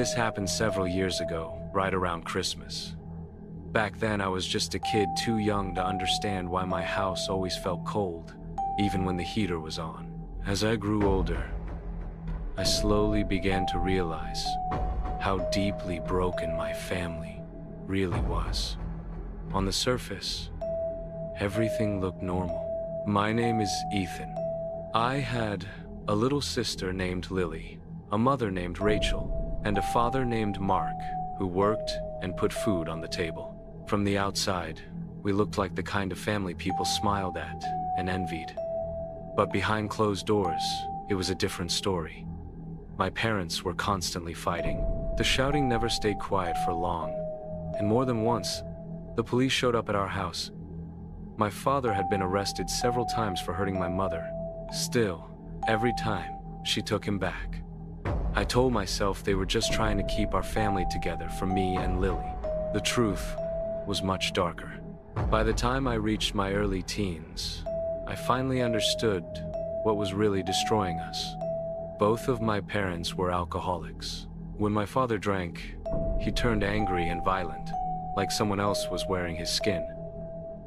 This happened several years ago, right around Christmas. Back then, I was just a kid too young to understand why my house always felt cold, even when the heater was on. As I grew older, I slowly began to realize how deeply broken my family really was. On the surface, everything looked normal. My name is Ethan. I had a little sister named Lily, a mother named Rachel, and a father named Mark, who worked and put food on the table. From the outside, we looked like the kind of family people smiled at and envied. But behind closed doors, it was a different story. My parents were constantly fighting. The shouting never stayed quiet for long, and more than once, the police showed up at our house. My father had been arrested several times for hurting my mother. Still, every time, she took him back. I told myself they were just trying to keep our family together for me and Lily. The truth was much darker. By the time I reached my early teens, I finally understood what was really destroying us. Both of my parents were alcoholics. When my father drank, he turned angry and violent, like someone else was wearing his skin.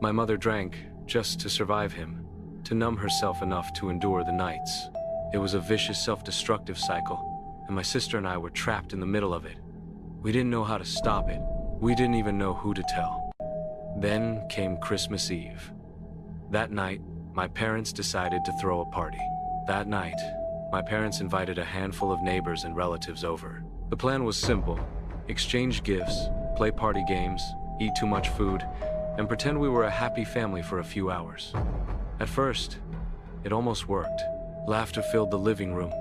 My mother drank just to survive him, to numb herself enough to endure the nights. It was a vicious self-destructive cycle, and my sister and I were trapped in the middle of it. We didn't know how to stop it. We didn't even know who to tell. Then came Christmas Eve. That night, my parents decided to throw a party. That night, my parents invited a handful of neighbors and relatives over. The plan was simple: exchange gifts, play party games, eat too much food, and pretend we were a happy family for a few hours. At first, it almost worked. Laughter filled the living room.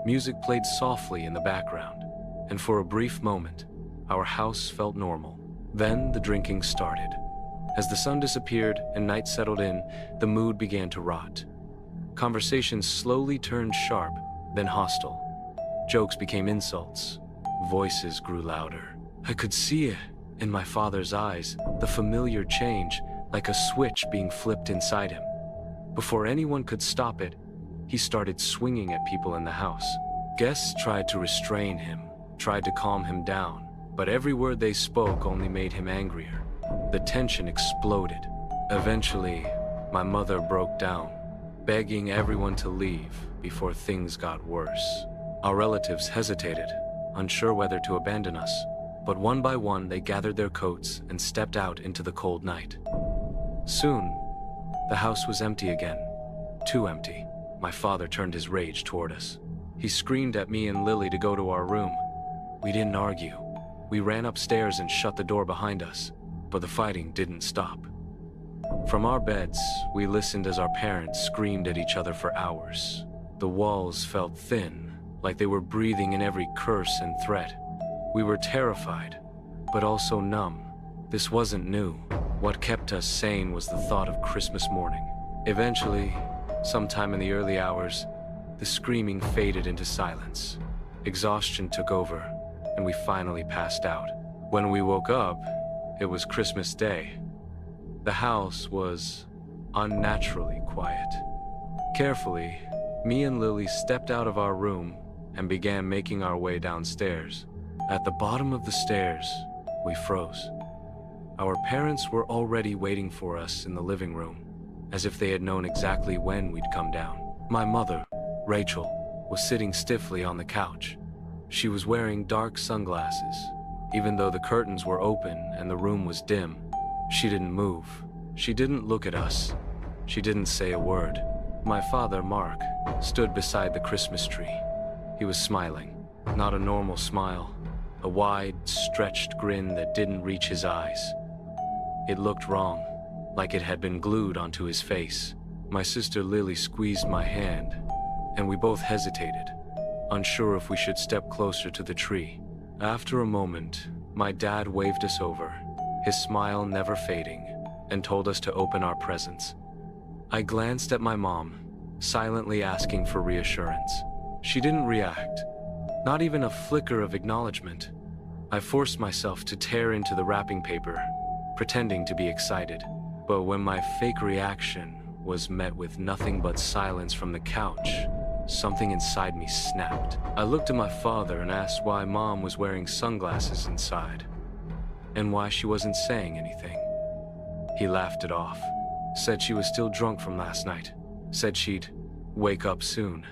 Music played softly in the background, and for a brief moment, our house felt normal. Then the drinking started. As the sun disappeared and night settled in, the mood began to rot. Conversations slowly turned sharp, then hostile. Jokes became insults. Voices grew louder. I could see it in my father's eyes, the familiar change, like a switch being flipped inside him. Before anyone could stop it, he started swinging at people in the house. Guests tried to restrain him, tried to calm him down, but every word they spoke only made him angrier. The tension exploded. Eventually, my mother broke down, begging everyone to leave before things got worse. Our relatives hesitated, unsure whether to abandon us, but one by one they gathered their coats and stepped out into the cold night. Soon, the house was empty again. Too empty. My father turned his rage toward us. He screamed at me and Lily to go to our room. We didn't argue. We ran upstairs and shut the door behind us, but the fighting didn't stop. From our beds, we listened as our parents screamed at each other for hours. The walls felt thin, like they were breathing in every curse and threat. We were terrified, but also numb. This wasn't new. What kept us sane was the thought of Christmas morning. Eventually, sometime in the early hours, the screaming faded into silence. Exhaustion took over, and we finally passed out. When we woke up, it was Christmas Day. The house was unnaturally quiet. Carefully, me and Lily stepped out of our room and began making our way downstairs. At the bottom of the stairs, we froze. Our parents were already waiting for us in the living room, as if they had known exactly when we'd come down. My mother, Rachel, was sitting stiffly on the couch. She was wearing dark sunglasses. Even though the curtains were open and the room was dim, she didn't move. She didn't look at us. She didn't say a word. My father, Mark, stood beside the Christmas tree. He was smiling. Not a normal smile. A wide, stretched grin that didn't reach his eyes. It looked wrong, like it had been glued onto his face. My sister Lily squeezed my hand, and we both hesitated, unsure if we should step closer to the tree. After a moment, my dad waved us over, his smile never fading, and told us to open our presents. I glanced at my mom, silently asking for reassurance. She didn't react, not even a flicker of acknowledgement. I forced myself to tear into the wrapping paper, pretending to be excited. But when my fake reaction was met with nothing but silence from the couch, something inside me snapped. I looked at my father and asked why Mom was wearing sunglasses inside, and why she wasn't saying anything. He laughed it off, said she was still drunk from last night, said she'd wake up soon.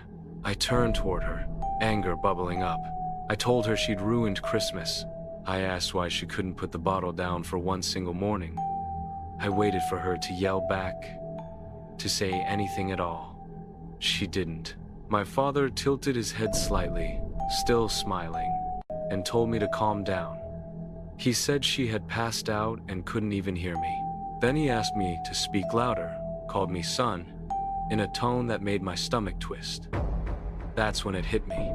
I turned toward her, anger bubbling up. I told her she'd ruined Christmas. I asked why she couldn't put the bottle down for one single morning. I waited for her to yell back, to say anything at all. She didn't. My father tilted his head slightly, still smiling, and told me to calm down. He said she had passed out and couldn't even hear me. Then he asked me to speak louder, called me son, in a tone that made my stomach twist. That's when it hit me.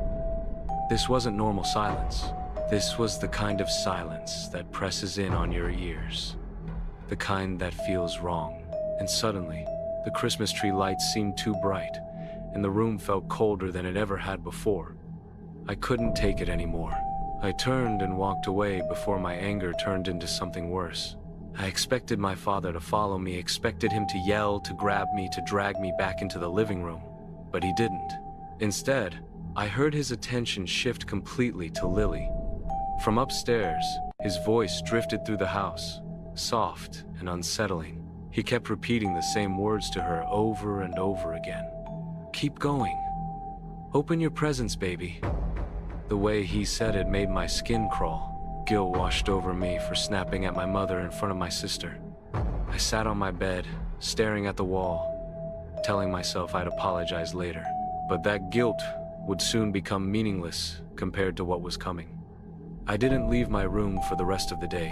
This wasn't normal silence. This was the kind of silence that presses in on your ears. The kind that feels wrong. And suddenly, the Christmas tree lights seemed too bright, and the room felt colder than it ever had before. I couldn't take it anymore. I turned and walked away before my anger turned into something worse. I expected my father to follow me, expected him to yell, to grab me, to drag me back into the living room, but he didn't. Instead, I heard his attention shift completely to Lily. From upstairs, his voice drifted through the house, soft and unsettling. He kept repeating the same words to her over and over again. Keep going. Open your presents, baby. The way he said it made my skin crawl. Guilt washed over me for snapping at my mother in front of my sister. I sat on my bed, staring at the wall, telling myself I'd apologize later. But that guilt would soon become meaningless compared to what was coming. I didn't leave my room for the rest of the day.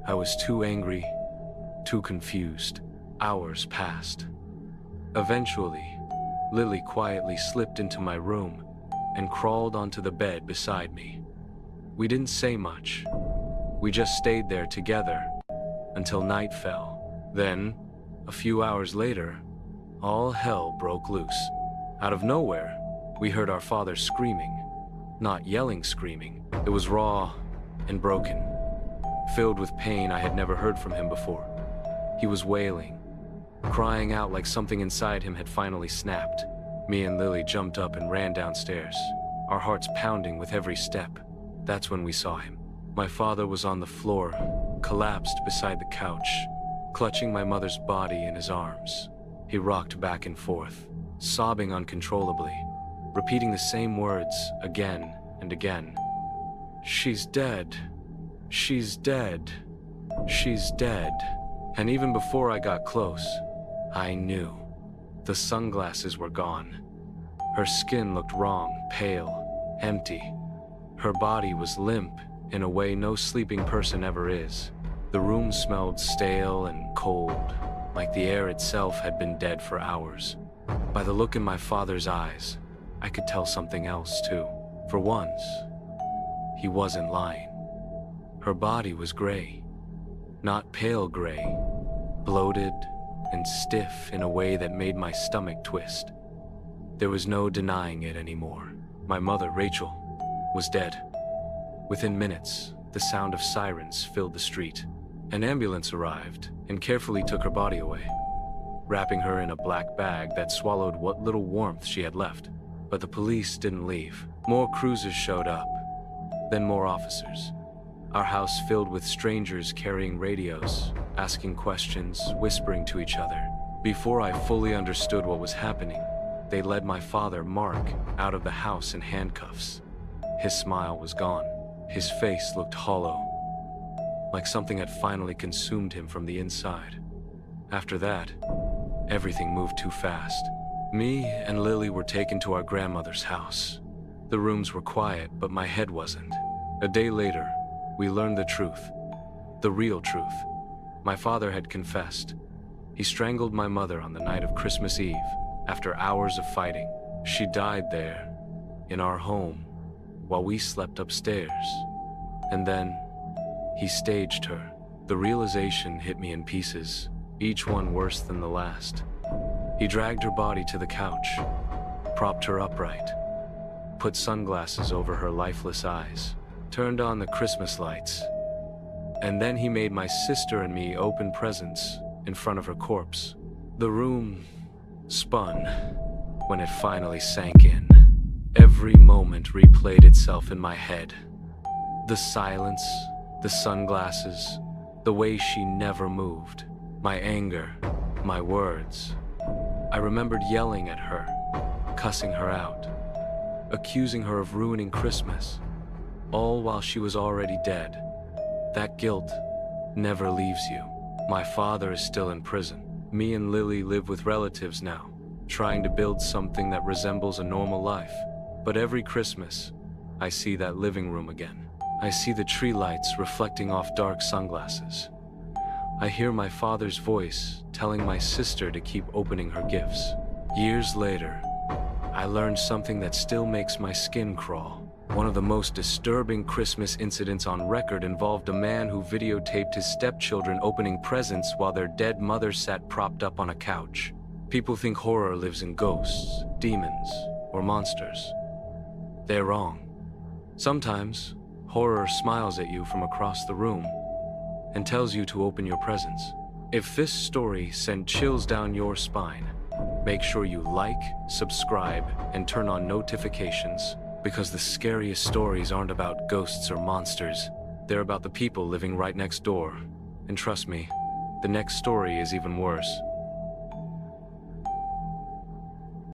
I was too angry, too confused. Hours passed. Eventually, Lily quietly slipped into my room and crawled onto the bed beside me. We didn't say much. We just stayed there together until night fell. Then, a few hours later, all hell broke loose. Out of nowhere, we heard our father screaming. Not yelling screaming. It was raw and broken, filled with pain I had never heard from him before. He was wailing, crying out like something inside him had finally snapped. Me and Lily jumped up and ran downstairs, our hearts pounding with every step. That's when we saw him. My father was on the floor, collapsed beside the couch, clutching my mother's body in his arms. He rocked back and forth, sobbing uncontrollably, repeating the same words again and again. She's dead. She's dead. She's dead. And even before I got close, I knew. The sunglasses were gone. Her skin looked wrong, pale, empty. Her body was limp in a way no sleeping person ever is. The room smelled stale and cold, like the air itself had been dead for hours. By the look in my father's eyes, I could tell something else too. For once, he wasn't lying. Her body was gray, not pale gray, bloated and stiff in a way that made my stomach twist. There was no denying it anymore. My mother, Rachel, was dead. Within minutes, the sound of sirens filled the street. An ambulance arrived and carefully took her body away, wrapping her in a black bag that swallowed what little warmth she had left. But the police didn't leave. More cruisers showed up, then more officers. Our house filled with strangers carrying radios, asking questions, whispering to each other. Before I fully understood what was happening, they led my father, Mark, out of the house in handcuffs. His smile was gone. His face looked hollow, like something had finally consumed him from the inside. After that, everything moved too fast. Me and Lily were taken to our grandmother's house. The rooms were quiet, but my head wasn't. A day later, we learned the truth. The real truth. My father had confessed. He strangled my mother on the night of Christmas Eve, after hours of fighting. She died there, in our home, while we slept upstairs. And then, he staged her. The realization hit me in pieces, each one worse than the last. He dragged her body to the couch, propped her upright, put sunglasses over her lifeless eyes, turned on the Christmas lights, and then he made my sister and me open presents in front of her corpse. The room spun, when it finally sank in. Every moment replayed itself in my head. The silence, the sunglasses, the way she never moved, my anger, my words. I remembered yelling at her, cussing her out, accusing her of ruining Christmas, all while she was already dead. That guilt never leaves you. My father is still in prison. Me and Lily live with relatives now, trying to build something that resembles a normal life. But every Christmas, I see that living room again. I see the tree lights reflecting off dark sunglasses. I hear my father's voice telling my sister to keep opening her gifts. Years later, I learned something that still makes my skin crawl. One of the most disturbing Christmas incidents on record involved a man who videotaped his stepchildren opening presents while their dead mother sat propped up on a couch. People think horror lives in ghosts, demons, or monsters. They're wrong. Sometimes, horror smiles at you from across the room and tells you to open your presents. If this story sent chills down your spine, make sure you like, subscribe, and turn on notifications, because the scariest stories aren't about ghosts or monsters. They're about the people living right next door. And trust me, the next story is even worse.